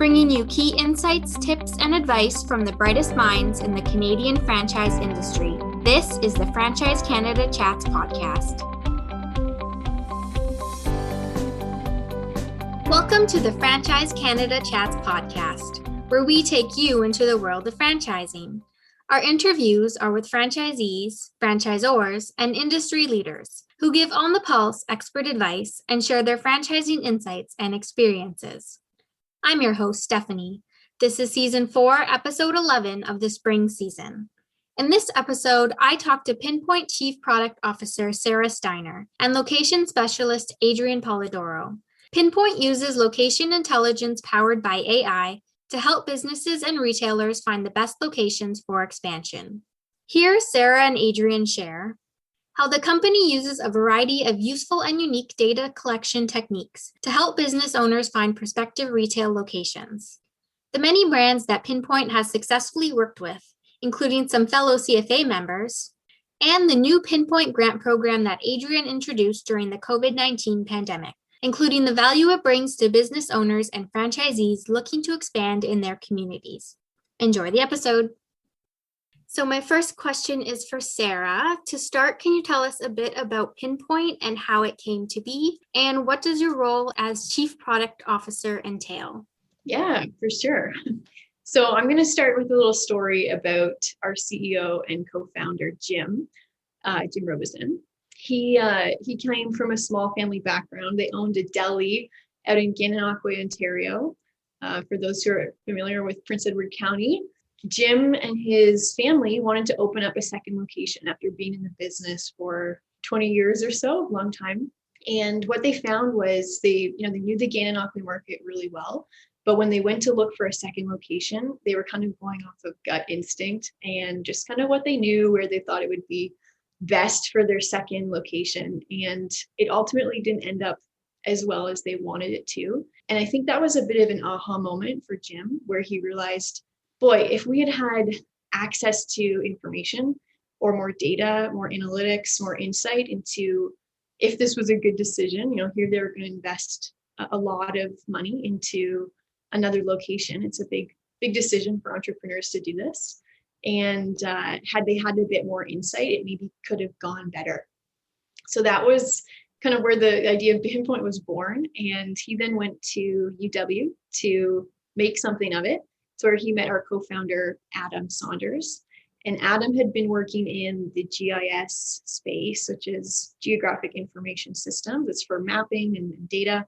bringing you key insights, tips, and advice from the brightest minds in the Canadian franchise industry. This is the Franchise Canada Chats podcast. Welcome to the Franchise Canada Chats podcast, where we take you into the world of franchising. Our interviews are with franchisees, franchisors, and industry leaders who give on-the-pulse expert advice and share their franchising insights and experiences. I'm your host, Stephanie. This is Season 4, Episode 11 of the spring season. In this episode, I talked to Piinpoint Chief Product Officer Sarah Steiner and Location Specialist Adrian Polidoro. Piinpoint uses location intelligence powered by AI to help businesses and retailers find the best locations for expansion. Here, Sarah and Adrian share how the company uses a variety of useful and unique data collection techniques to help business owners find prospective retail locations, the many brands that Piinpoint has successfully worked with, including some fellow CFA members, and the new Piinpoint Grant Program that Adrian introduced during the COVID-19 pandemic, including the value it brings to business owners and franchisees looking to expand in their communities. Enjoy the episode. So my first question is for Sarah. To start, can you tell us a bit about Piinpoint and how it came to be? And what does your role as Chief Product Officer entail? Yeah, for sure. So I'm going to start with a little story about our CEO and co-founder, Jim Robeson. He came from a small family background. They owned a deli out in Gananoque, Ontario. For those who are familiar with Prince Edward County, Jim and his family wanted to open up a second location after being in the business for 20 years or so, a long time. And what they found was they knew the Gananoque market really well, but when they went to look for a second location, they were kind of going off of gut instinct and just kind of what they knew, where they thought it would be best for their second location. And it ultimately didn't end up as well as they wanted it to. And I think that was a bit of an aha moment for Jim, where he realized, boy, if we had access to information or more data, more analytics, more insight into if this was a good decision, here they're going to invest a lot of money into another location. It's a big decision for entrepreneurs to do this. And had they had a bit more insight, it maybe could have gone better. So that was kind of where the idea of Piinpoint was born. And he then went to UW to make something of it. It's where he met our co-founder, Adam Saunders. And Adam had been working in the GIS space, which is Geographic Information Systems. It's for mapping and data.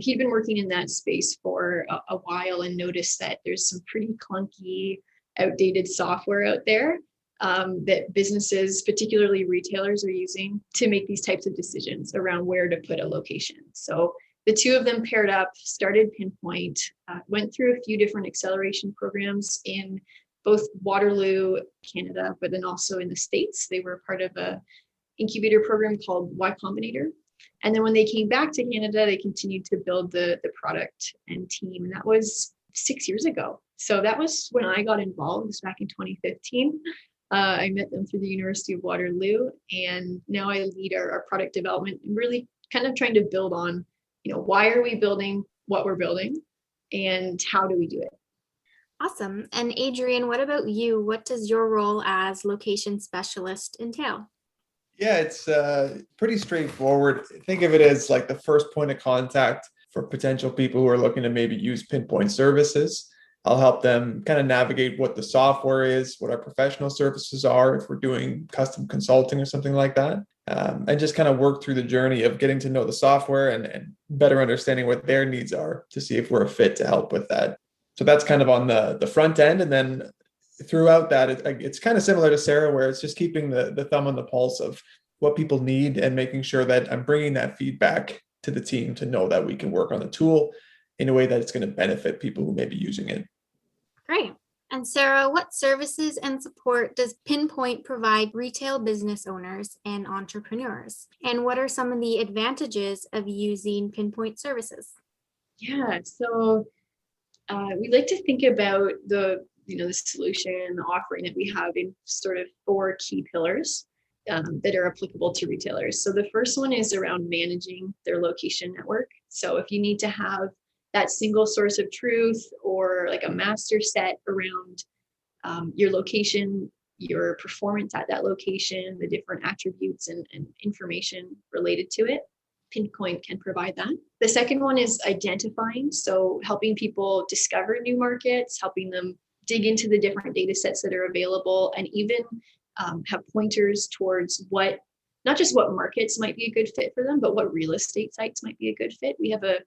He'd been working in that space for a while and noticed that there's some pretty clunky, outdated software out there that businesses, particularly retailers, are using to make these types of decisions around where to put a location. So the two of them paired up, started Piinpoint, went through a few different acceleration programs in both Waterloo, Canada, but then also in the States. They were part of an incubator program called Y Combinator. And then when they came back to Canada, they continued to build the product and team. And that was 6 years ago. So that was when I got involved. It was back in 2015. I met them through the University of Waterloo. And now I lead our product development and really kind of trying to build on, why are we building what we're building and how do we do it? Awesome. And Adrian, what about you? What does your role as location specialist entail? Yeah, it's pretty straightforward. Think of it as like the first point of contact for potential people who are looking to maybe use Piinpoint services. I'll help them kind of navigate what the software is, what our professional services are, if we're doing custom consulting or something like that, and just kind of work through the journey of getting to know the software and better understanding what their needs are to see if we're a fit to help with that. So that's kind of on the front end. And then throughout that, it's kind of similar to Sarah, where it's just keeping the thumb on the pulse of what people need and making sure that I'm bringing that feedback to the team to know that we can work on the tool in a way that it's going to benefit people who may be using it. Great. And Sarah, what services and support does Piinpoint provide retail business owners and entrepreneurs? And what are some of the advantages of using Piinpoint services? Yeah, so we like to think about the solution, the offering that we have in sort of 4 key pillars that are applicable to retailers. So the first one is around managing their location network. So if you need to have that single source of truth or like a master set around your location, your performance at that location, the different attributes and information related to it. Piinpoint can provide that. The second one is identifying. So helping people discover new markets, helping them dig into the different data sets that are available, and even have pointers towards not just what markets might be a good fit for them, but what real estate sites might be a good fit. We have a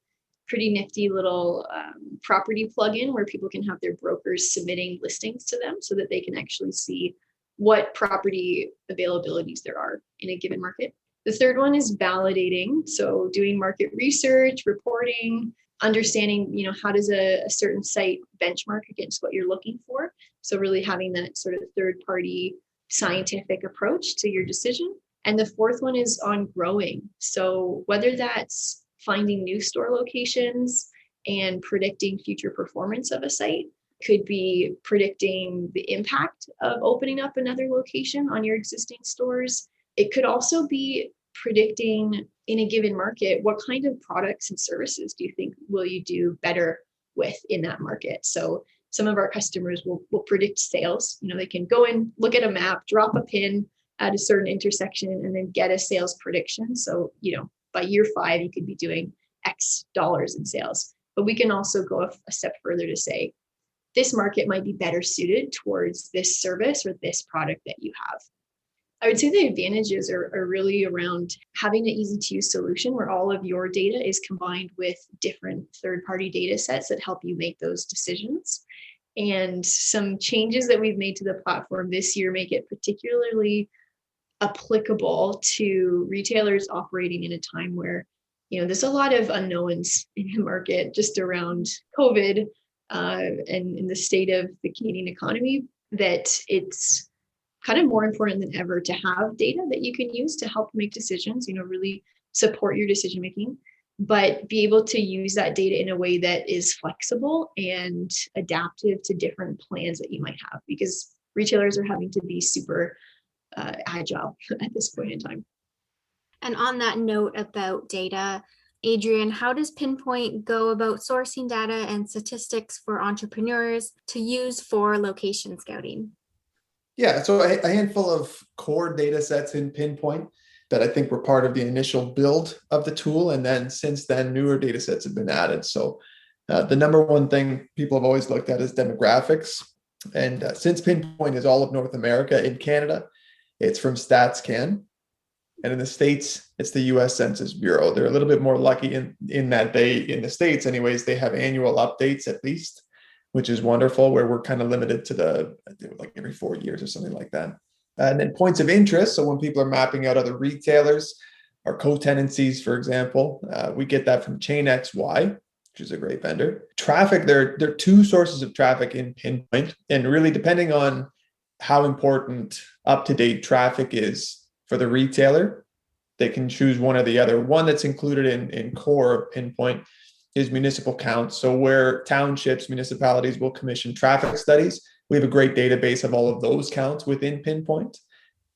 pretty nifty little property plugin where people can have their brokers submitting listings to them so that they can actually see what property availabilities there are in a given market. The third one is validating. So doing market research, reporting, understanding, how does a certain site benchmark against what you're looking for? So really having that sort of third party scientific approach to your decision. And the fourth one is on growing. So whether that's finding new store locations and predicting future performance of a site, could be predicting the impact of opening up another location on your existing stores. It could also be predicting in a given market, what kind of products and services do you think will you do better with in that market? So some of our customers will predict sales. They can go and look at a map, drop a pin at a certain intersection, and then get a sales prediction. So, by year 5, you could be doing X dollars in sales. But we can also go a step further to say, this market might be better suited towards this service or this product that you have. I would say the advantages are really around having an easy to use solution where all of your data is combined with different third-party data sets that help you make those decisions. And some changes that we've made to the platform this year make it particularly applicable to retailers operating in a time where, there's a lot of unknowns in the market just around COVID and in the state of the Canadian economy, that it's kind of more important than ever to have data that you can use to help make decisions, really support your decision making, but be able to use that data in a way that is flexible and adaptive to different plans that you might have, because retailers are having to be super agile at this point in time. And on that note about data, Adrian, how does Piinpoint go about sourcing data and statistics for entrepreneurs to use for location scouting? Yeah, so a handful of core data sets in Piinpoint that I think were part of the initial build of the tool. And then since then, newer data sets have been added. So the number one thing people have always looked at is demographics. And since Piinpoint is all of North America, in Canada, it's from StatsCan. And in the States, it's the US Census Bureau. They're a little bit more lucky in that in the States anyways, they have annual updates at least, which is wonderful, where we're kind of limited to like every 4 years or something like that. And then points of interest. So when people are mapping out other retailers or co-tenancies, for example, we get that from Chain XY, which is a great vendor. Traffic, there are 2 sources of traffic in Piinpoint, and really depending on how important up-to-date traffic is for the retailer, they can choose one or the other. One that's included in core of Piinpoint is municipal counts. So where townships, municipalities will commission traffic studies, we have a great database of all of those counts within Piinpoint.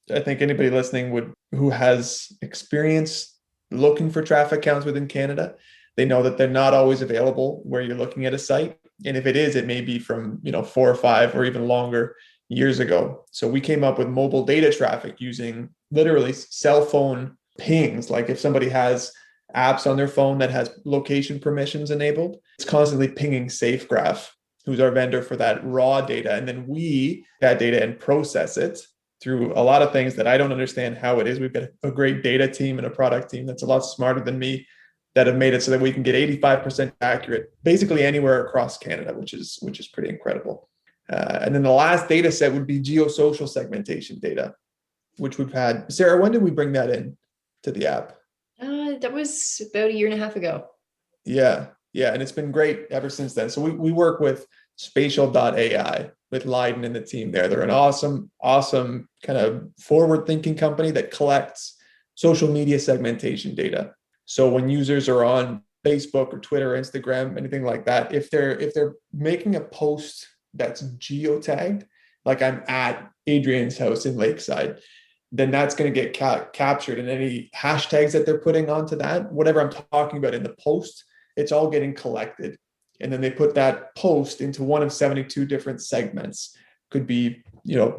I think anybody listening who has experience looking for traffic counts within Canada, they know that they're not always available where you're looking at a site. And if it is, it may be from 4 or 5 or even longer years ago. So we came up with mobile data traffic using literally cell phone pings. Like if somebody has apps on their phone that has location permissions enabled, it's constantly pinging SafeGraph, who's our vendor for that raw data. And then we that data and process it through a lot of things that I don't understand how it is. We've got a great data team and a product team that's a lot smarter than me that have made it so that we can get 85% accurate basically anywhere across Canada, which is pretty incredible. And then the last data set would be geosocial segmentation data, which we've had. Sarah, when did we bring that in to the app? That was about 1.5 years ago. Yeah. And it's been great ever since then. So we work with spatial.ai with Leiden and the team there. They're an awesome kind of forward-thinking company that collects social media segmentation data. So when users are on Facebook or Twitter, or Instagram, anything like that, if they're making a post that's geotagged, like I'm at Adrian's house in Lakeside, then that's going to get captured, and any hashtags that they're putting onto that, whatever I'm talking about in the post, it's all getting collected And then they put that post into one of 72 different segments. Could be,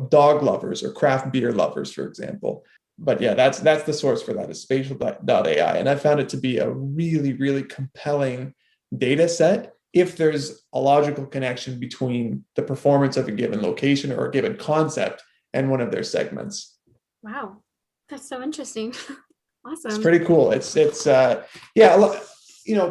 dog lovers or craft beer lovers, for example. But yeah, that's the source for that is spatial.ai. And I found it to be a really, really compelling data set if there's a logical connection between the performance of a given location or a given concept and one of their segments. Wow, that's so interesting. Awesome. It's pretty cool.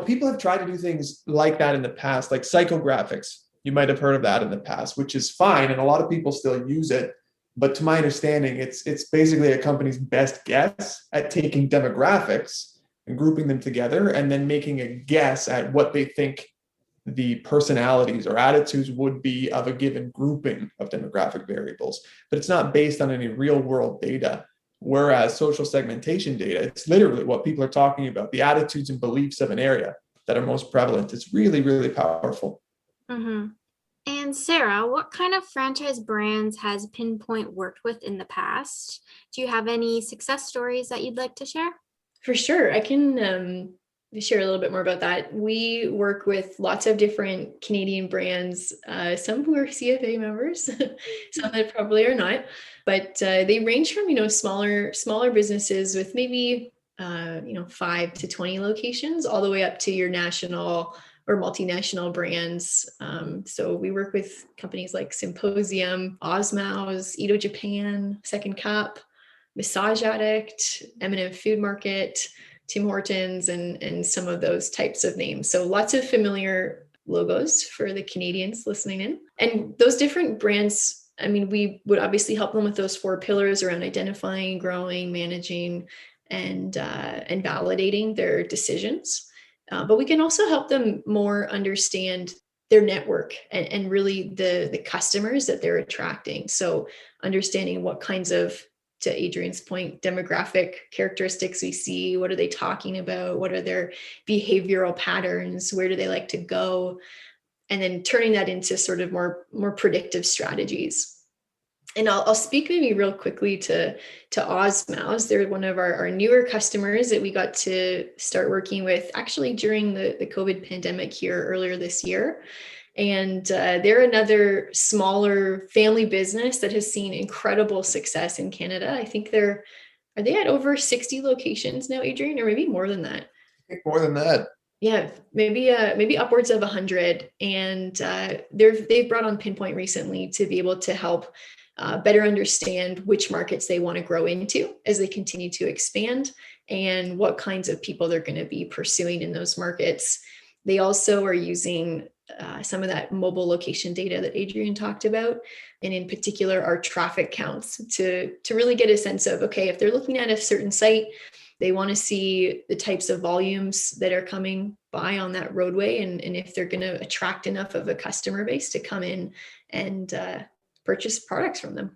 People have tried to do things like that in the past, like psychographics. You might have heard of that in the past, which is fine. And a lot of people still use it. But to my understanding, it's basically a company's best guess at taking demographics and grouping them together and then making a guess at what they think the personalities or attitudes would be of a given grouping of demographic variables. But it's not based on any real world data. Whereas social segmentation data, it's literally what people are talking about, the attitudes and beliefs of an area that are most prevalent. It's really, really powerful. Mm-hmm. And Sarah, what kind of franchise brands has Piinpoint worked with in the past? Do you have any success stories that you'd like to share? For sure. I can share a little bit more about that. We work with lots of different Canadian brands, some who are CFA members, some that probably are not, but they range from, smaller businesses with maybe, 5 to 20 locations all the way up to your national or multinational brands. So we work with companies like Symposium, Osmows, Edo Japan, Second Cup, Massage Addict, M&M Food Market, Tim Hortons, and some of those types of names. So lots of familiar logos for the Canadians listening in. And those different brands, we would obviously help them with those 4 pillars around identifying, growing, managing, and validating their decisions. But we can also help them more understand their network and really the customers that they're attracting. So understanding what kinds of, to Adrian's point, demographic characteristics we see, what are they talking about? What are their behavioral patterns? Where do they like to go? And then turning that into sort of more predictive strategies. And I'll speak maybe real quickly to Osmows. They're one of our newer customers that we got to start working with actually during the COVID pandemic here earlier this year. And they're another smaller family business that has seen incredible success in Canada. I think are they at over 60 locations now, Adrian, or maybe more than that? I think more than that. Yeah, maybe upwards of 100. And they've brought on Piinpoint recently to be able to help better understand which markets they want to grow into as they continue to expand and what kinds of people they're going to be pursuing in those markets. They also are using some of that mobile location data that Adrian talked about, and in particular our traffic counts to really get a sense of, okay, if they're looking at a certain site, they want to see the types of volumes that are coming by on that roadway, and if they're going to attract enough of a customer base to come in and purchase products from them.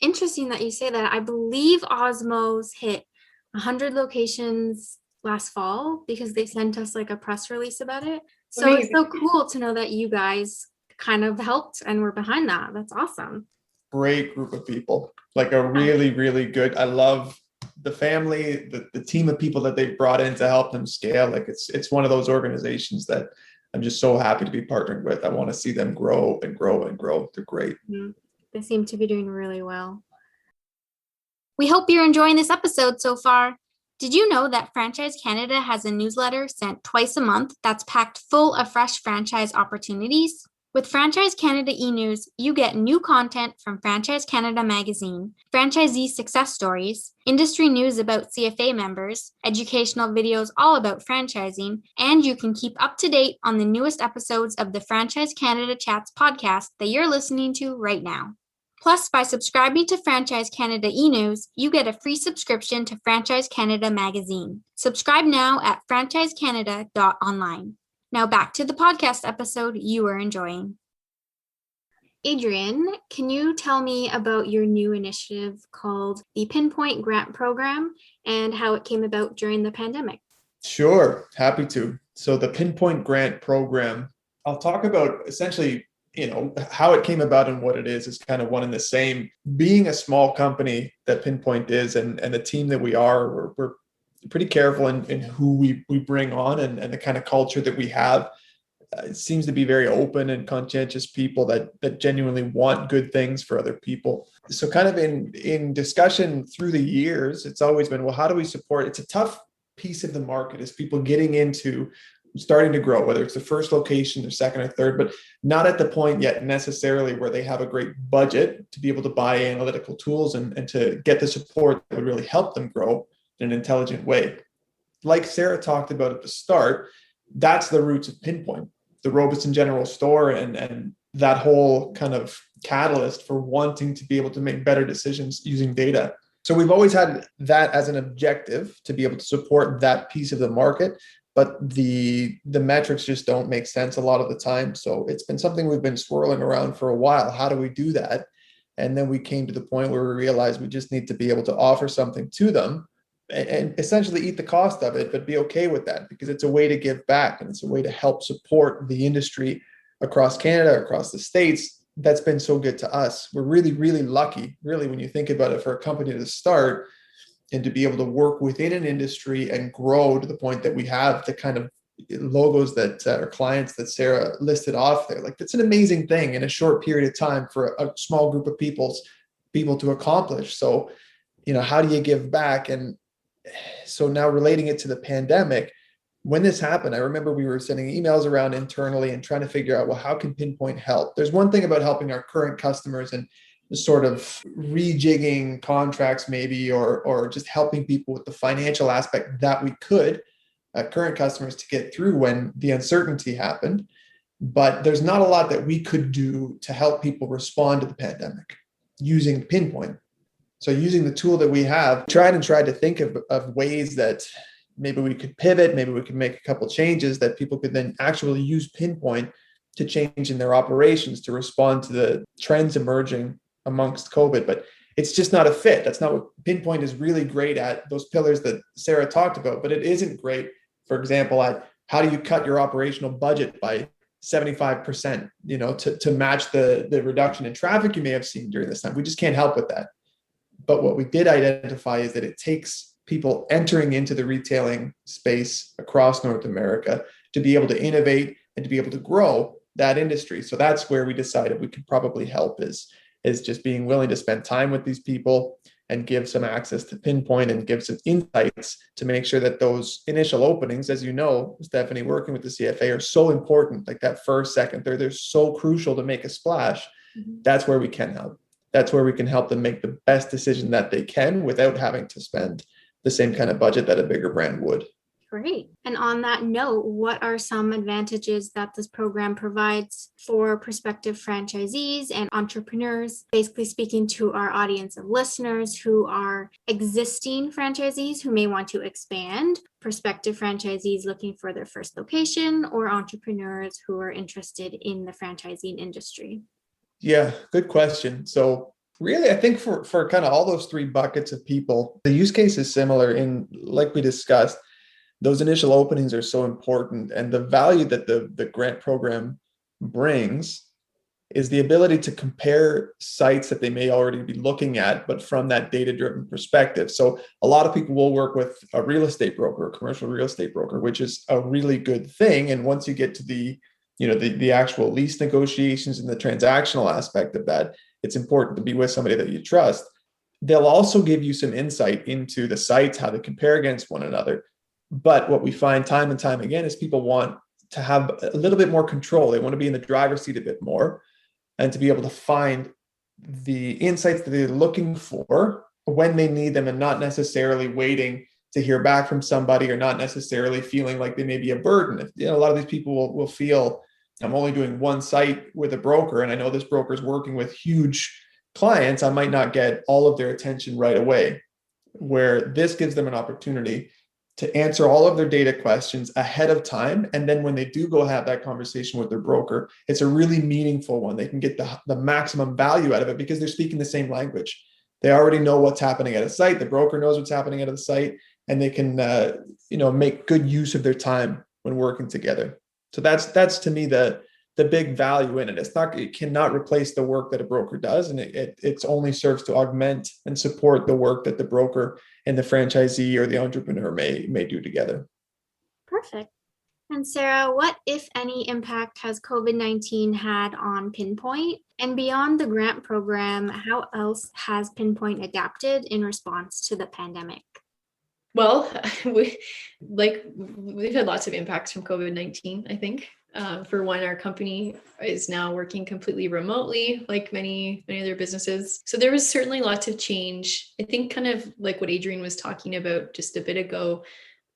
Interesting that you say that. I believe Osmos hit 100 locations last fall because they sent us like a press release about it. So Amazing. It's so cool to know that you guys kind of helped and were behind that. That's awesome. Great group of people, like a really, really good. I love the family, the team of people that they've brought in to help them scale. Like it's one of those organizations that I'm just so happy to be partnered with. I want to see them grow and grow and grow. They're great. Mm-hmm. They seem to be doing really well. We hope you're enjoying this episode so far. Did you know that Franchise Canada has a newsletter sent twice a month that's packed full of fresh franchise opportunities? With Franchise Canada e-News, you get new content from Franchise Canada magazine, franchisee success stories, industry news about CFA members, educational videos all about franchising, and you can keep up to date on the newest episodes of the Franchise Canada Chats podcast that you're listening to right now. Plus, by subscribing to Franchise Canada e-News, you get a free subscription to Franchise Canada magazine. Subscribe now at franchisecanada.online. Now back to the podcast episode you were enjoying. Adrian, can you tell me about your new initiative called the Piinpoint Grant Program and how it came about during the pandemic? Sure, happy to. So the Piinpoint Grant Program, I'll talk about essentially, how it came about and what it is kind of one and the same. Being a small company that Piinpoint is and the team that we are, we're pretty careful in who we bring on and the kind of culture that we have. It seems to be very open and conscientious people that genuinely want good things for other people. So kind of in discussion through the years, it's always been, well, how do we support? It's a tough piece of the market is people getting into starting to grow, whether it's the first location, their second or third, but not at the point yet necessarily where they have a great budget to be able to buy analytical tools and to get the support that would really help them grow in an intelligent way. Like Sarah talked about at the start, that's the roots of Piinpoint, the Robeson General Store, and that whole kind of catalyst for wanting to be able to make better decisions using data. So we've always had that as an objective to be able to support that piece of the market, but the metrics just don't make sense a lot of the time. So it's been something we've been swirling around for a while. How do we do that? And then we came to the point where we realized we just need to be able to offer something to them and essentially eat the cost of it, but be okay with that because it's a way to give back and it's a way to help support the industry across Canada, across the States. That's been so good to us. We're really, really lucky, really, when you think about it, for a company to start and to be able to work within an industry and grow to the point that we have the kind of logos that or clients that Sarah listed off there. Like, that's an amazing thing in a short period of time for a small group of people to accomplish. So, how do you give back? And so now relating it to the pandemic, when this happened, I remember we were sending emails around internally and trying to figure out, well, how can Piinpoint help? There's one thing about helping our current customers and sort of rejigging contracts maybe, or just helping people with the financial aspect that we could, current customers, to get through when the uncertainty happened. But there's not a lot that we could do to help people respond to the pandemic using Piinpoint. So using the tool that we have, tried to think of ways that maybe we could pivot, maybe we could make a couple changes that people could then actually use Piinpoint to change in their operations to respond to the trends emerging amongst COVID. But it's just not a fit. That's not what Piinpoint is really great at, those pillars that Sarah talked about. But it isn't great, for example, at how do you cut your operational budget by 75%, to match the reduction in traffic you may have seen during this time. We just can't help with that. But what we did identify is that it takes people entering into the retailing space across North America to be able to innovate and to be able to grow that industry. So that's where we decided we could probably help is just being willing to spend time with these people and give some access to Piinpoint and give some insights to make sure that those initial openings, as you know, Stephanie, working with the CFA, are so important. Like that first, second, third, they're so crucial to make a splash. Mm-hmm. That's where we can help. That's where we can help them make the best decision that they can without having to spend the same kind of budget that a bigger brand would. Great. And on that note, what are some advantages that this program provides for prospective franchisees and entrepreneurs? Basically speaking to our audience of listeners who are existing franchisees who may want to expand, prospective franchisees looking for their first location, or entrepreneurs who are interested in the franchising industry. Yeah, good question. So really, I think for kind of all those three buckets of people, the use case is similar in, like we discussed, those initial openings are so important. And the value that the grant program brings is the ability to compare sites that they may already be looking at, but from that data-driven perspective. So a lot of people will work with a real estate broker, a commercial real estate broker, which is a really good thing. And once you get to the actual lease negotiations and the transactional aspect of that, it's important to be with somebody that you trust. They'll also give you some insight into the sites, how they compare against one another. But what we find time and time again is people want to have a little bit more control. They want to be in the driver's seat a bit more and to be able to find the insights that they're looking for when they need them and not necessarily waiting to hear back from somebody or not necessarily feeling like they may be a burden. If, a lot of these people will feel, I'm only doing one site with a broker and I know this broker is working with huge clients, I might not get all of their attention right away, where this gives them an opportunity to answer all of their data questions ahead of time. And then when they do go have that conversation with their broker, it's a really meaningful one. They can get the maximum value out of it because they're speaking the same language. They already know what's happening at a site. The broker knows what's happening at the site, and they can, make good use of their time when working together. So that's to me the big value in it. It cannot replace the work that a broker does, and it only serves to augment and support the work that the broker and the franchisee or the entrepreneur may do together. Perfect. And Sarah, what, if any, impact has COVID-19 had on Piinpoint? And beyond the grant program, how else has Piinpoint adapted in response to the pandemic? Well, we've had lots of impacts from COVID-19, I think. For one, our company is now working completely remotely, like many other businesses. So there was certainly lots of change. I think kind of like what Adrian was talking about just a bit ago,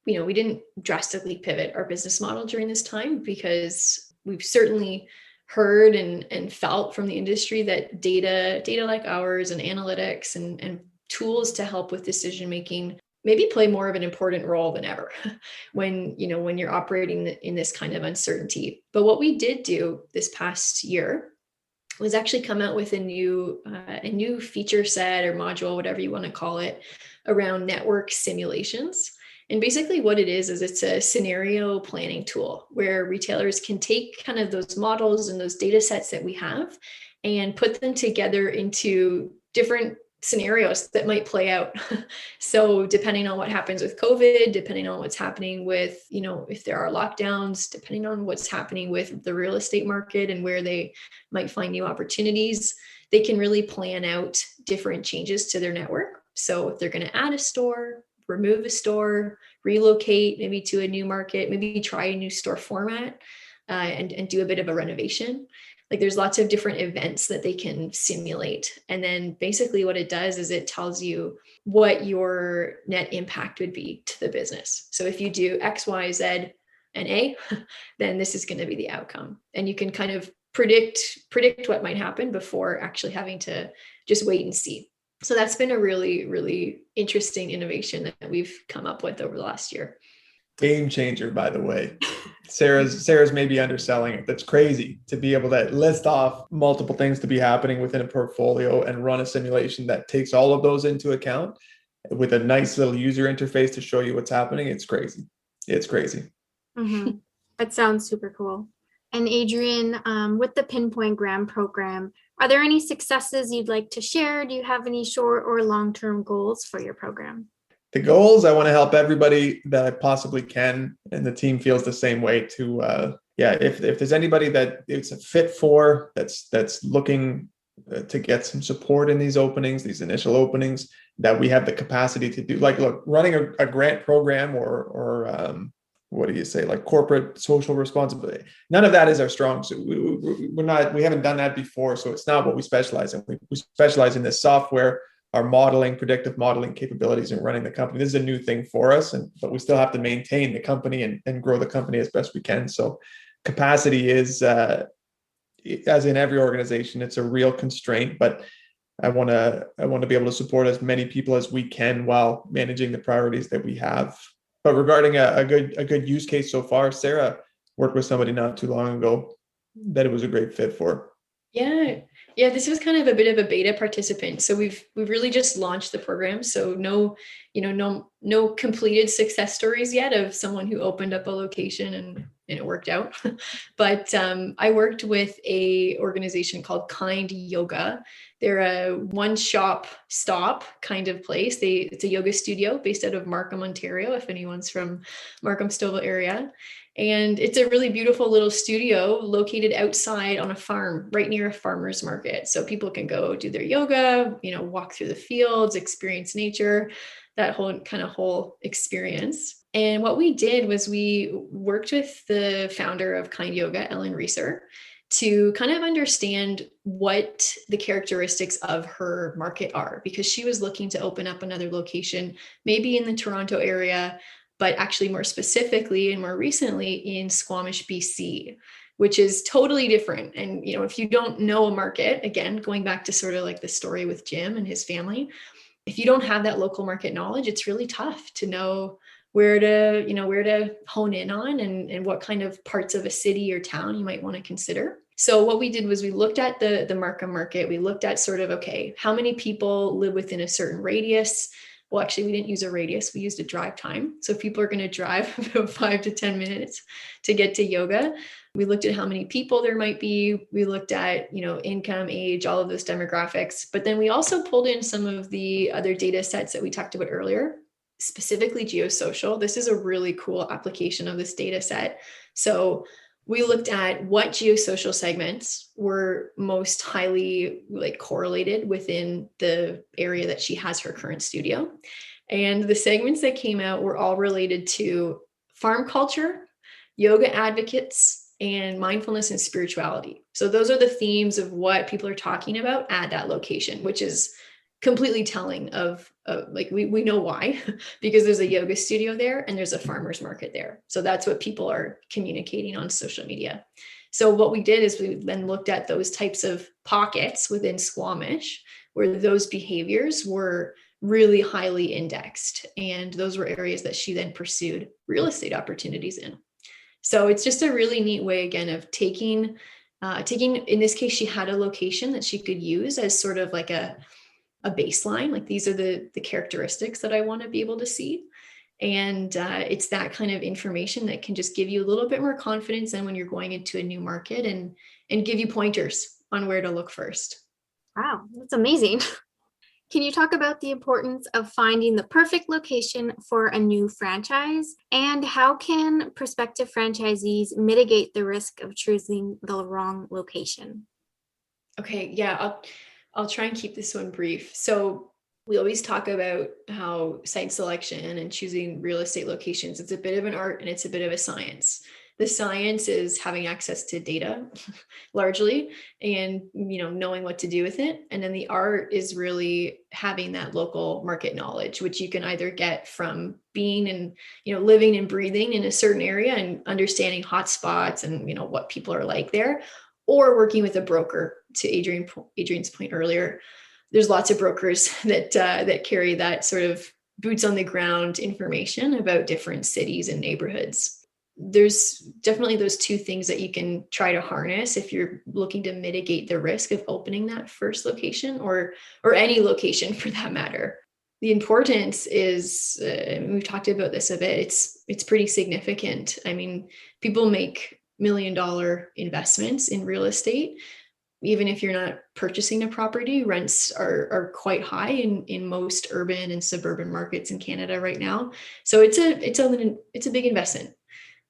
we didn't drastically pivot our business model during this time because we've certainly heard and felt from the industry that data like ours and analytics and tools to help with decision making maybe play more of an important role than ever when you're operating in this kind of uncertainty. But what we did do this past year was actually come out with a new feature set or module, whatever you want to call it, around network simulations. And basically what it is it's a scenario planning tool where retailers can take kind of those models and those data sets that we have and put them together into different scenarios that might play out. So depending on what happens with COVID, depending on what's happening with, if there are lockdowns, depending on what's happening with the real estate market and where they might find new opportunities, they can really plan out different changes to their network. So if they're going to add a store, remove a store, relocate maybe to a new market, maybe try a new store format, and do a bit of a renovation. Like there's lots of different events that they can simulate. And then basically what it does is it tells you what your net impact would be to the business. So if you do X, Y, Z, and A, then this is going to be the outcome. And you can kind of predict what might happen before actually having to just wait and see. So that's been a really, really interesting innovation that we've come up with over the last year. Game changer, by the way. Sarah's maybe underselling it. That's crazy to be able to list off multiple things to be happening within a portfolio and run a simulation that takes all of those into account with a nice little user interface to show you what's happening. It's crazy. It's crazy. Mm-hmm. That sounds super cool. And Adrian, with the Piinpoint Grant Program, are there any successes you'd like to share? Do you have any short or long-term goals for your program? The goals, I want to help everybody that I possibly can, and the team feels the same way to, if there's anybody that it's a fit for, that's looking to get some support in these openings, these initial openings, that we have the capacity to do, like, look, running a grant program or what do you say, like corporate social responsibility. None of that is our strong suit. We haven't done that before. So it's not what we specialize in. We specialize in this software, our modeling, predictive modeling capabilities and running the company. This is a new thing for us, but we still have to maintain the company and grow the company as best we can. So capacity is, as in every organization, it's a real constraint, but I want to be able to support as many people as we can while managing the priorities that we have. But regarding a good use case so far, Sarah worked with somebody not too long ago that it was a great fit for. Yeah, this was kind of a bit of a beta participant. So we've really just launched the program. So no completed success stories yet of someone who opened up a location and it worked out. But I worked with a organization called Kind Yoga. They're a one-shop stop kind of place. It's a yoga studio based out of Markham, Ontario, if anyone's from Markham Stouffville area. And it's a really beautiful little studio located outside on a farm, right near a farmer's market. So people can go do their yoga, walk through the fields, experience nature, that whole experience. And what we did was we worked with the founder of Kind Yoga, Ellen Reeser, to kind of understand what the characteristics of her market are, because she was looking to open up another location, maybe in the Toronto area, but actually more specifically and more recently in Squamish, BC, which is totally different. And, if you don't know a market, again, going back to sort of like the story with Jim and his family, if you don't have that local market knowledge, it's really tough to know where to hone in on and what kind of parts of a city or town you might want to consider. So what we did was we looked at the Markham market. We looked at sort of, okay, how many people live within a certain radius? Well, actually, we didn't use a radius. We used a drive time. So if people are going to drive about 5 to 10 minutes to get to yoga, we looked at how many people there might be. We looked at, income, age, all of those demographics. But then we also pulled in some of the other data sets that we talked about earlier. specifically geosocial. This is a really cool application of this data set. So we looked at what geosocial segments were most highly correlated within the area that she has her current studio. And the segments that came out were all related to farm culture, yoga advocates, and mindfulness and spirituality. So those are the themes of what people are talking about at that location, which is completely telling of we know why, because there's a yoga studio there and there's a farmer's market there. So that's what people are communicating on social media. So what we did is we then looked at those types of pockets within Squamish where those behaviors were really highly indexed. And those were areas that she then pursued real estate opportunities in. So it's just a really neat way, again, of taking, in this case, she had a location that she could use as sort of like a baseline. Like these are the characteristics that I want to be able to see. And it's that kind of information that can just give you a little bit more confidence than when you're going into a new market and give you pointers on where to look first. Wow, that's amazing. Can you talk about the importance of finding the perfect location for a new franchise? And how can prospective franchisees mitigate the risk of choosing the wrong location? Okay, yeah, I'll try and keep this one brief. So we always talk about how site selection and choosing real estate locations, it's a bit of an art and it's a bit of a science. The science is having access to data largely and knowing what to do with it. And then the art is really having that local market knowledge, which you can either get from being and living and breathing in a certain area and understanding hotspots and what people are like there, or working with a broker. To Adrian's point earlier, there's lots of brokers that carry that sort of boots on the ground information about different cities and neighborhoods. There's definitely those two things that you can try to harness if you're looking to mitigate the risk of opening that first location or any location for that matter. The importance is, we've talked about this a bit, it's pretty significant. I mean, people make $1 million investments in real estate. Even if you're not purchasing a property, rents are quite high in most urban and suburban markets in Canada right now. So it's a big investment.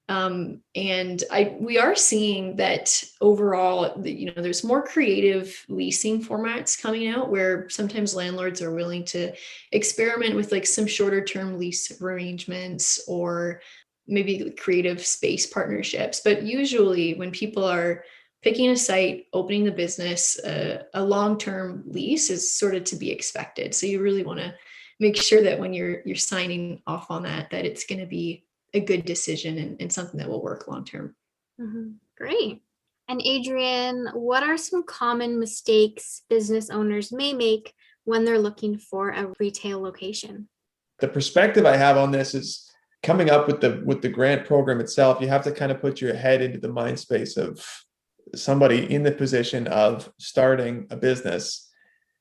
And we are seeing that overall, there's more creative leasing formats coming out where sometimes landlords are willing to experiment with some shorter term lease arrangements or maybe creative space partnerships. But usually when people are picking a site, opening the business, a long-term lease is sort of to be expected. So you really want to make sure that when you're signing off on that it's going to be a good decision and something that will work long-term. Mm-hmm. Great. And Adrian, what are some common mistakes business owners may make when they're looking for a retail location? The perspective I have on this is coming up with the grant program itself. You have to kind of put your head into the mind space of somebody in the position of starting a business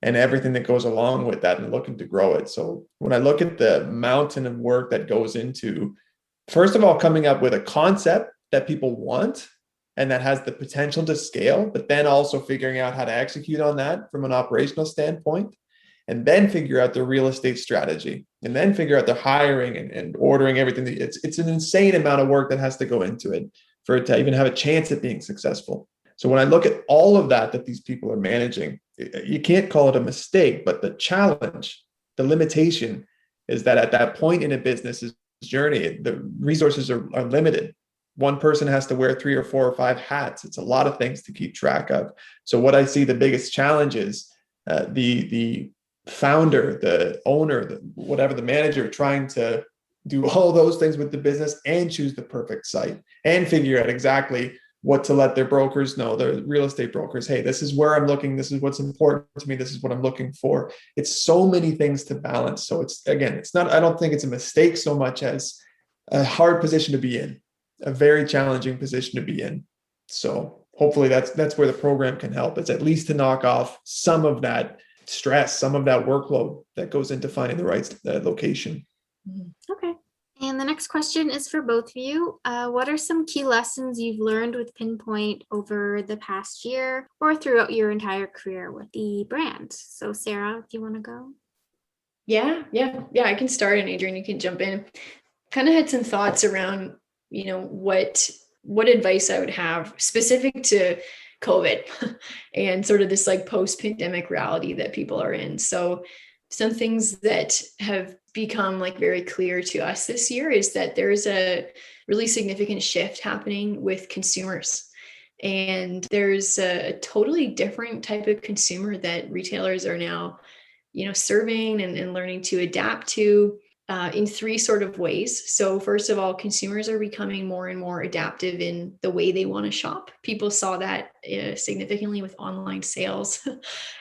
and everything that goes along with that and looking to grow it. So when I look at the mountain of work that goes into, first of all, coming up with a concept that people want and that has the potential to scale, but then also figuring out how to execute on that from an operational standpoint, and then figure out the real estate strategy, and then figure out the hiring and ordering everything. It's an insane amount of work that has to go into it for it to even have a chance at being successful. So when I look at all of that these people are managing, you can't call it a mistake, but the challenge, the limitation is that at that point in a business's journey, the resources are limited. One person has to wear 3 or 4 or 5 hats. It's a lot of things to keep track of. So what I see the biggest challenge is the founder, the owner, the manager trying to do all those things with the business and choose the perfect site and figure out exactly what to let their brokers know, the real estate brokers. Hey, this is where I'm looking. This is what's important to me. This is what I'm looking for. It's so many things to balance. So it's not, I don't think it's a mistake so much as a hard position to be in, a very challenging position to be in. So hopefully that's where the program can help. It's at least to knock off some of that stress, some of that workload that goes into finding the right location. Okay. And the next question is for both of you. What are some key lessons you've learned with Piinpoint over the past year or throughout your entire career with the brand? So Sarah, do you want to go? Yeah. I can start, and Adrian, you can jump in. Kind of had some thoughts around, what advice I would have specific to COVID and sort of this like post-pandemic reality that people are in. So some things that have become like very clear to us this year is that there's a really significant shift happening with consumers. And there's a totally different type of consumer that retailers are now, serving and learning to adapt to in three sort of ways. So first of all, consumers are becoming more and more adaptive in the way they want to shop. People saw that significantly with online sales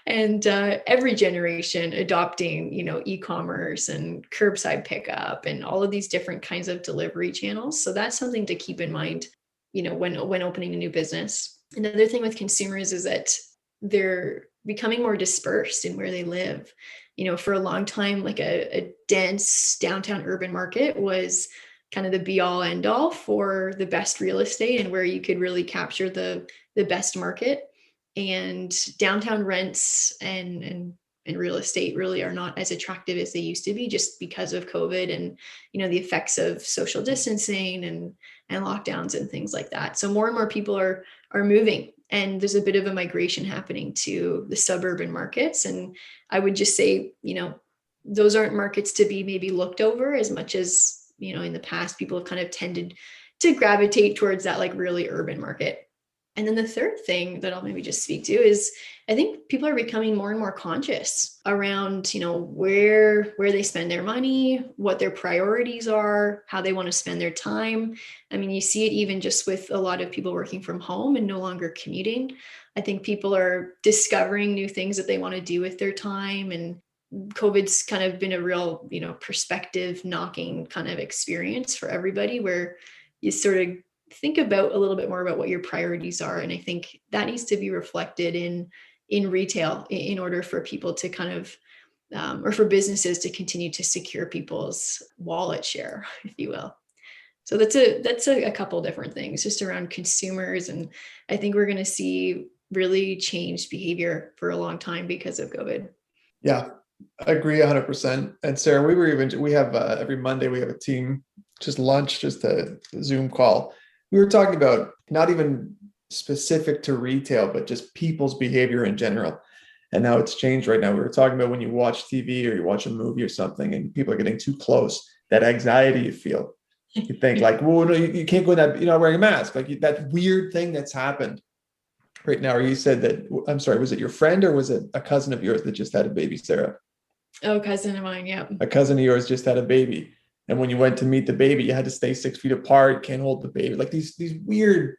and every generation adopting, e-commerce and curbside pickup and all of these different kinds of delivery channels. So that's something to keep in mind, when opening a new business. Another thing with consumers is that they're becoming more dispersed in where they live. For a long time, like a dense downtown urban market was kind of the be all end all for the best real estate and where you could really capture the best market. And downtown rents and real estate really are not as attractive as they used to be, just because of COVID and, the effects of social distancing and lockdowns and things like that. So more and more people are moving, and there's a bit of a migration happening to the suburban markets. And I would just say, those aren't markets to be maybe looked over as much as, in the past, people have kind of tended to gravitate towards that like really urban market. And then the third thing that I'll maybe just speak to is I think people are becoming more and more conscious around, where they spend their money, what their priorities are, how they want to spend their time. I mean, you see it even just with a lot of people working from home and no longer commuting. I think people are discovering new things that they want to do with their time. And COVID's kind of been a real, perspective knocking kind of experience for everybody, where you sort of think about a little bit more about what your priorities are. And I think that needs to be reflected in retail in order for people to kind of, or for businesses to continue to secure people's wallet share, if you will. So that's a couple different things just around consumers. And I think we're going to see really changed behavior for a long time because of COVID. Yeah, I agree 100%. And Sarah, we have every Monday, we have a team, just lunch, just a Zoom call. We were talking about not even specific to retail, but just people's behavior in general. And now it's changed right now. We were talking about when you watch TV or you watch a movie or something and people are getting too close, that anxiety you feel. You think like, well, no, you can't go in that, wearing a mask, like that weird thing that's happened right now. Or you said that, I'm sorry, was it your friend or was it a cousin of yours that just had a baby, Sarah? Oh, cousin of mine. Yeah. A cousin of yours just had a baby. And when you went to meet the baby, you had to stay 6 feet apart, can't hold the baby. Like these weird,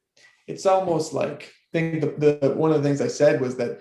it's almost like, I think the one of the things I said was that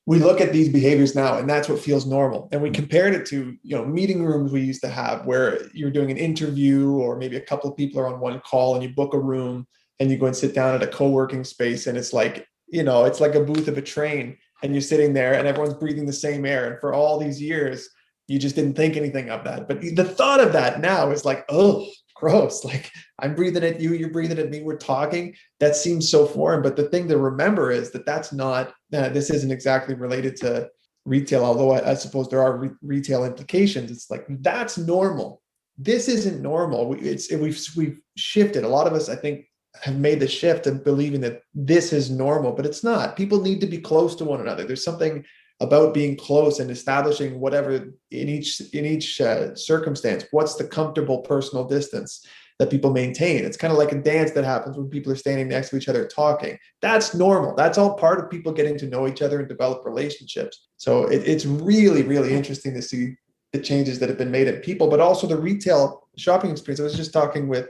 we look at these behaviors now and that's what feels normal. And we compared it to, meeting rooms we used to have where you're doing an interview or maybe a couple of people are on one call and you book a room and you go and sit down at a co-working space. And it's like, it's like a booth of a train and you're sitting there and everyone's breathing the same air. And for all these years, you just didn't think anything of that. But the thought of that now is like, oh, gross. Like I'm breathing at you, you're breathing at me, we're talking. That seems so foreign. But the thing to remember is that that's not, this isn't exactly related to retail, although I suppose there are retail implications. It's like, that's normal. This isn't normal. We've shifted. A lot of us, I think, have made the shift in believing that this is normal, but it's not. People need to be close to one another. There's something about being close and establishing whatever in each circumstance, what's the comfortable personal distance that people maintain. It's kind of like a dance that happens when people are standing next to each other talking. That's normal. That's all part of people getting to know each other and develop relationships. So it's really, really interesting to see the changes that have been made in people, but also the retail shopping experience. I was just talking with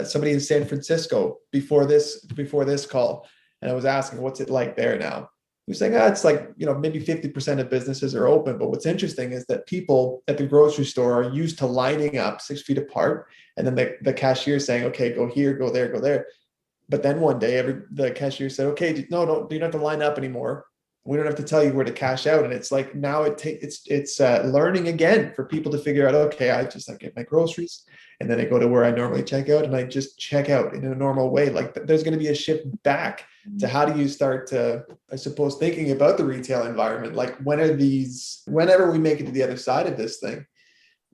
somebody in San Francisco before this call, and I was asking, what's it like there now? He was saying, it's like, maybe 50% of businesses are open. But what's interesting is that people at the grocery store are used to lining up 6 feet apart. And then the cashier is saying, okay, go here, go there, go there. But then one day, the cashier said, okay, no, you don't have to line up anymore. We don't have to tell you where to cash out. And it's like now it's learning again for people to figure out, okay, I get my groceries and then I go to where I normally check out and I just check out in a normal way. Like there's going to be a shift back to how do you start to, I suppose, thinking about the retail environment. Like whenever we make it to the other side of this thing,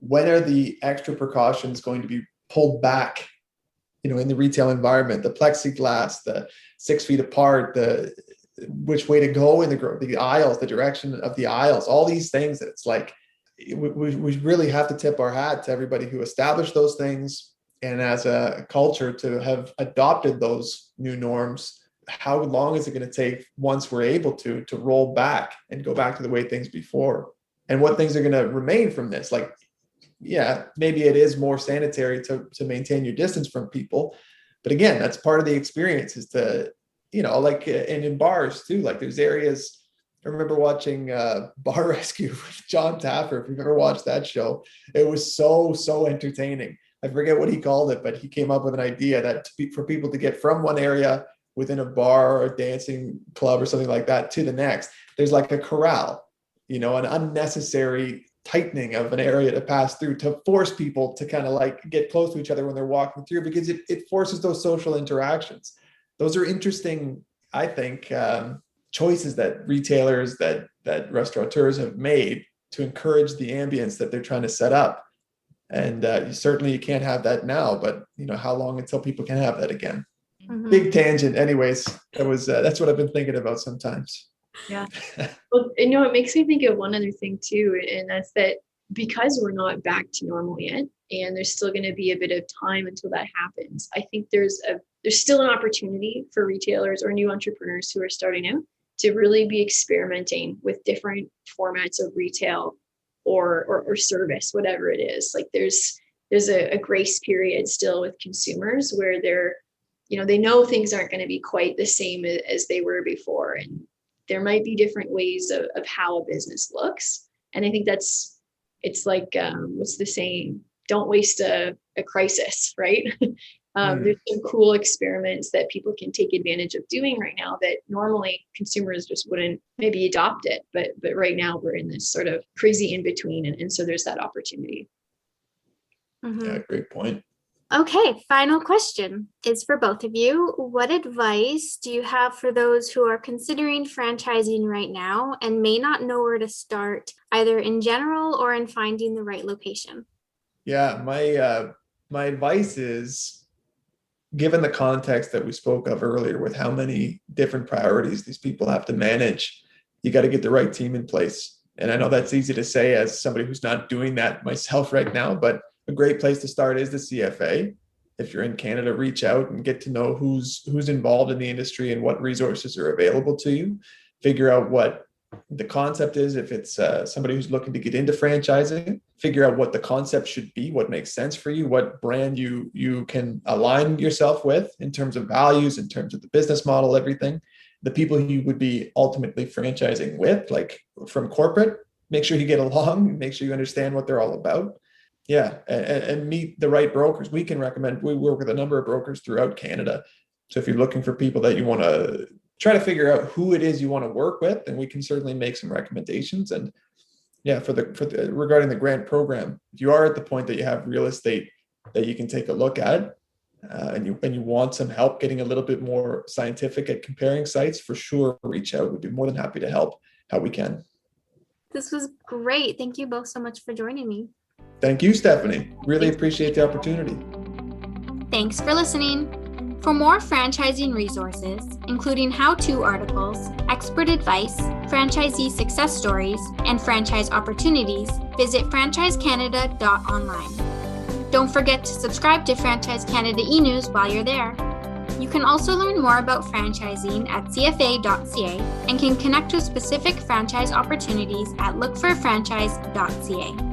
when are the extra precautions going to be pulled back, in the retail environment, the plexiglass, the 6 feet apart, which way to go in the aisles, the direction of the aisles, all these things that it's like, we really have to tip our hat to everybody who established those things. And as a culture to have adopted those new norms, how long is it going to take once we're able to roll back and go back to the way things before? And what things are going to remain from this? Like, yeah, maybe it is more sanitary to maintain your distance from people. But again, that's part of the experience is to, like, and in bars too, like there's areas. I remember watching Bar Rescue with John Taffer. If you've ever watched that show, it was so entertaining. I forget what he called it, but he came up with an idea that for people to get from one area within a bar or a dancing club or something like that to the next, there's like a corral, an unnecessary tightening of an area to pass through to force people to kind of like get close to each other when they're walking through, because it forces those social interactions. Those are interesting, I think, choices that retailers, that restaurateurs have made to encourage the ambience that they're trying to set up. And certainly you can't have that now, but how long until people can have that again? Mm-hmm. Big tangent. Anyways, that's what I've been thinking about sometimes. Yeah. Well, it makes me think of one other thing too, and that's that because we're not back to normal yet, and there's still going to be a bit of time until that happens. I think there's still an opportunity for retailers or new entrepreneurs who are starting out to really be experimenting with different formats of retail or service, whatever it is. Like there's a grace period still with consumers where they know things aren't going to be quite the same as they were before. And there might be different ways of how a business looks. And I think it's like, what's the saying? Don't waste a crisis, right? There's some cool experiments that people can take advantage of doing right now that normally consumers just wouldn't maybe adopt it. But right now we're in this sort of crazy in between. And so there's that opportunity. Mm-hmm. Yeah, great point. Okay, final question is for both of you. What advice do you have for those who are considering franchising right now and may not know where to start, either in general or in finding the right location? Yeah, my advice is, given the context that we spoke of earlier with how many different priorities these people have to manage, you got to get the right team in place. And I know that's easy to say as somebody who's not doing that myself right now, but a great place to start is the CFA. If you're in Canada, reach out and get to know who's involved in the industry and what resources are available to you. Figure out what the concept is. If it's somebody who's looking to get into franchising, figure out what the concept should be, what makes sense for you, what brand you can align yourself with in terms of values, in terms of the business model, everything. The people you would be ultimately franchising with, like from corporate, make sure you get along, make sure you understand what they're all about. Yeah, and meet the right brokers. We can recommend, we work with a number of brokers throughout Canada. So if you're looking for people that you want to try to figure out who it is you want to work with, then we can certainly make some recommendations. And yeah, regarding the grant program, if you are at the point that you have real estate that you can take a look at, and you want some help getting a little bit more scientific at comparing sites, for sure, reach out. We'd be more than happy to help how we can. This was great. Thank you both so much for joining me. Thank you, Stephanie. Really appreciate the opportunity. Thanks for listening. For more franchising resources, including how-to articles, expert advice, franchisee success stories, and franchise opportunities, visit franchisecanada.online. Don't forget to subscribe to Franchise Canada e-news while you're there. You can also learn more about franchising at cfa.ca and can connect with specific franchise opportunities at lookforfranchise.ca.